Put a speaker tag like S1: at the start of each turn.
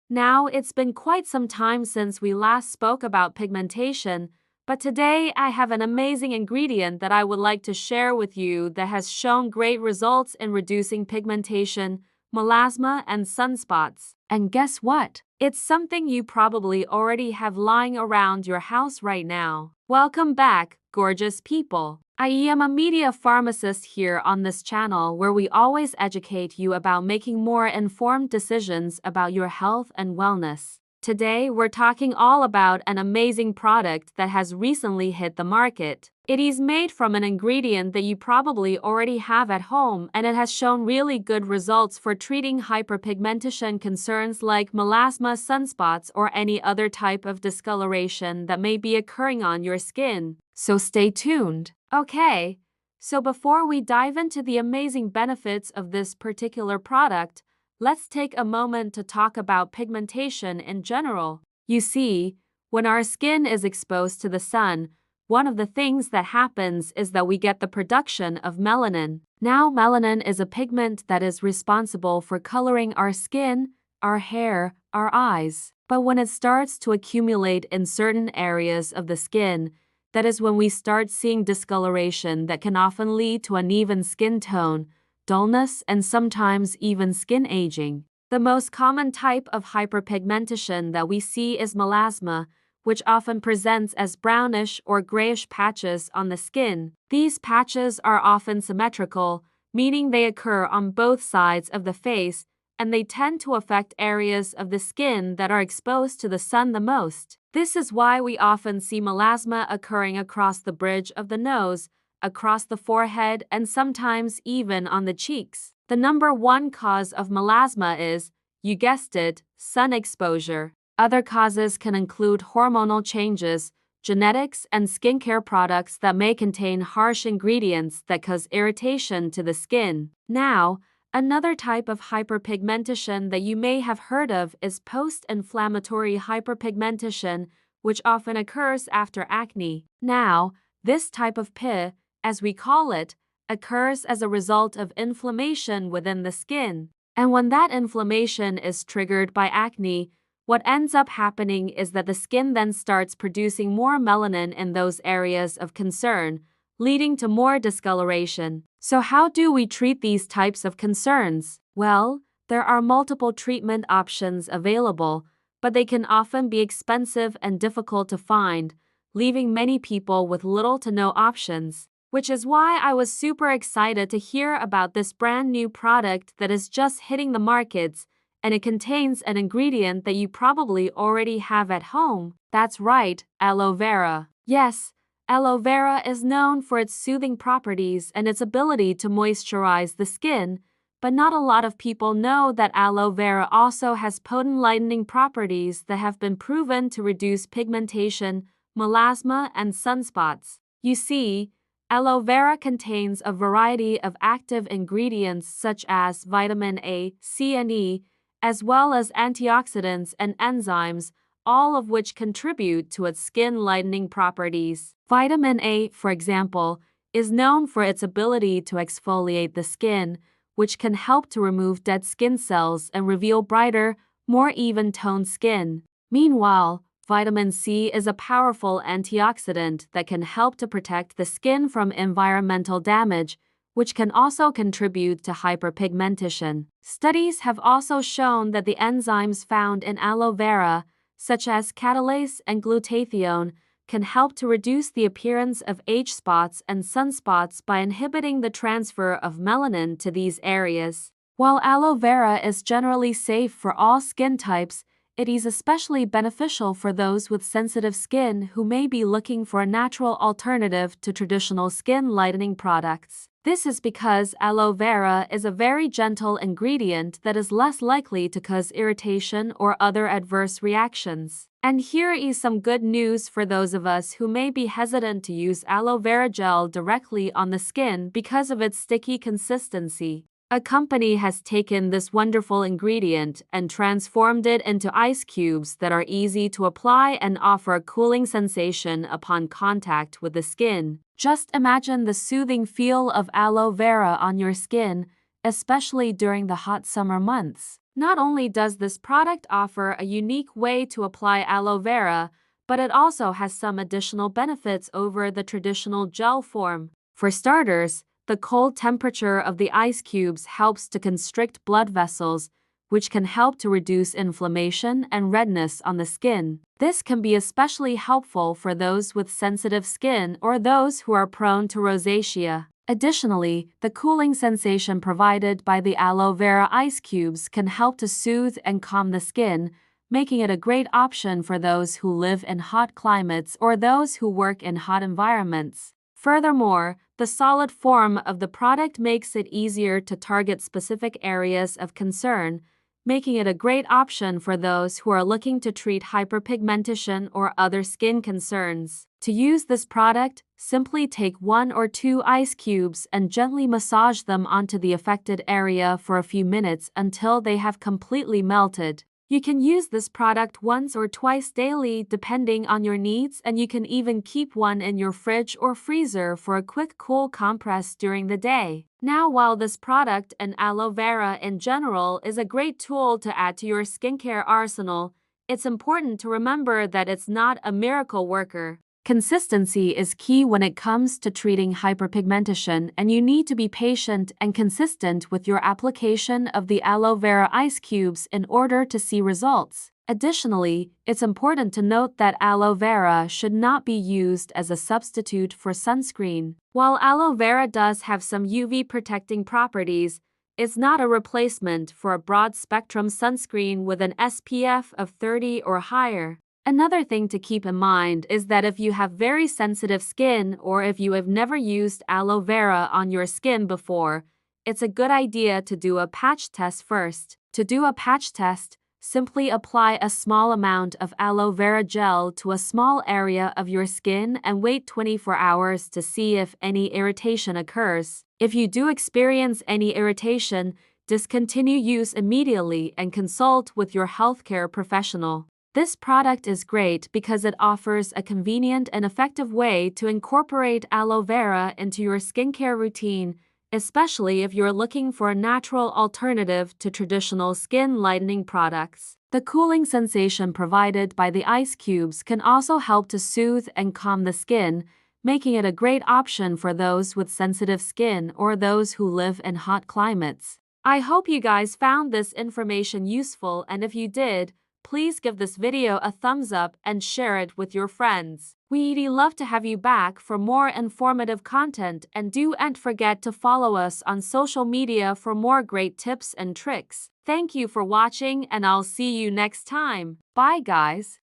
S1: Now, it's been quite some time since we last spoke about pigmentation, but today I have an amazing ingredient that I would like to share with you that has shown great results in reducing pigmentation, melasma, and sunspots. And guess what? It's something you probably already have lying around your house right now. Welcome back, gorgeous people. I am a media pharmacist here on this channel where we always educate you about making more informed decisions about your health and wellness. Today, we're talking all about an amazing product that has recently hit the market. It is made from an ingredient that you probably already have at home, and it has shown really good results for treating hyperpigmentation concerns like melasma, sunspots, or any other type of discoloration that may be occurring on your skin. So stay tuned. Okay, so before we dive into the amazing benefits of this particular product, let's take a moment to talk about pigmentation in general. You see, when our skin is exposed to the sun, one of the things that happens is that we get the production of melanin. Now, melanin is a pigment that is responsible for coloring our skin, our hair, our eyes. But when it starts to accumulate in certain areas of the skin, that is when we start seeing discoloration that can often lead to uneven skin tone, dullness, and sometimes even skin aging. The most common type of hyperpigmentation that we see is melasma, which often presents as brownish or grayish patches on the skin. These patches are often symmetrical, meaning they occur on both sides of the face, and they tend to affect areas of the skin that are exposed to the sun the most. This is why we often see melasma occurring across the bridge of the nose, across the forehead, and sometimes even on the cheeks. The number one cause of melasma is, you guessed it, sun exposure. Other causes can include hormonal changes, genetics, and skincare products that may contain harsh ingredients that cause irritation to the skin. Now, another type of hyperpigmentation that you may have heard of is post-inflammatory hyperpigmentation, which often occurs after acne. Now, this type of PI, as we call it, occurs as a result of inflammation within the skin. And when that inflammation is triggered by acne, what ends up happening is that the skin then starts producing more melanin in those areas of concern, leading to more discoloration. So how do we treat these types of concerns? Well, there are multiple treatment options available, but they can often be expensive and difficult to find, leaving many people with little to no options. Which is why I was super excited to hear about this brand new product that is just hitting the markets, and it contains an ingredient that you probably already have at home. That's right, aloe vera. Yes, aloe vera is known for its soothing properties and its ability to moisturize the skin, but not a lot of people know that aloe vera also has potent lightening properties that have been proven to reduce pigmentation, melasma, and sunspots. You see, aloe vera contains a variety of active ingredients such as vitamin A, C, and E, as well as antioxidants and enzymes, all of which contribute to its skin lightening properties. Vitamin A, for example, is known for its ability to exfoliate the skin, which can help to remove dead skin cells and reveal brighter, more even-toned skin. Meanwhile, vitamin C is a powerful antioxidant that can help to protect the skin from environmental damage, which can also contribute to hyperpigmentation. Studies have also shown that the enzymes found in aloe vera, such as catalase and glutathione, can help to reduce the appearance of age spots and sunspots by inhibiting the transfer of melanin to these areas. While aloe vera is generally safe for all skin types, it is especially beneficial for those with sensitive skin who may be looking for a natural alternative to traditional skin lightening products. This is because aloe vera is a very gentle ingredient that is less likely to cause irritation or other adverse reactions. And here is some good news for those of us who may be hesitant to use aloe vera gel directly on the skin because of its sticky consistency. A company has taken this wonderful ingredient and transformed it into ice cubes that are easy to apply and offer a cooling sensation upon contact with the skin. Just imagine the soothing feel of aloe vera on your skin, especially during the hot summer months. Not only does this product offer a unique way to apply aloe vera, but it also has some additional benefits over the traditional gel form. For starters, the cold temperature of the ice cubes helps to constrict blood vessels, which can help to reduce inflammation and redness on the skin. This can be especially helpful for those with sensitive skin or those who are prone to rosacea. Additionally, the cooling sensation provided by the aloe vera ice cubes can help to soothe and calm the skin, making it a great option for those who live in hot climates or those who work in hot environments. Furthermore, the solid form of the product makes it easier to target specific areas of concern, making it a great option for those who are looking to treat hyperpigmentation or other skin concerns. To use this product, simply take 1 or 2 ice cubes and gently massage them onto the affected area for a few minutes until they have completely melted. You can use this product once or twice daily depending on your needs, and you can even keep one in your fridge or freezer for a quick cool compress during the day. Now, while this product and aloe vera in general is a great tool to add to your skincare arsenal, it's important to remember that it's not a miracle worker. Consistency is key when it comes to treating hyperpigmentation, and you need to be patient and consistent with your application of the aloe vera ice cubes in order to see results. Additionally, it's important to note that aloe vera should not be used as a substitute for sunscreen. While aloe vera does have some UV protecting properties, it's not a replacement for a broad-spectrum sunscreen with an SPF of 30 or higher. Another thing to keep in mind is that if you have very sensitive skin or if you have never used aloe vera on your skin before, it's a good idea to do a patch test first. To do a patch test, simply apply a small amount of aloe vera gel to a small area of your skin and wait 24 hours to see if any irritation occurs. If you do experience any irritation, discontinue use immediately and consult with your healthcare professional. This product is great because it offers a convenient and effective way to incorporate aloe vera into your skincare routine, especially if you're looking for a natural alternative to traditional skin lightening products. The cooling sensation provided by the ice cubes can also help to soothe and calm the skin, making it a great option for those with sensitive skin or those who live in hot climates. I hope you guys found this information useful, and if you did, please give this video a thumbs up and share it with your friends. We'd love to have you back for more informative content, and don't forget to follow us on social media for more great tips and tricks. Thank you for watching, and I'll see you next time. Bye guys.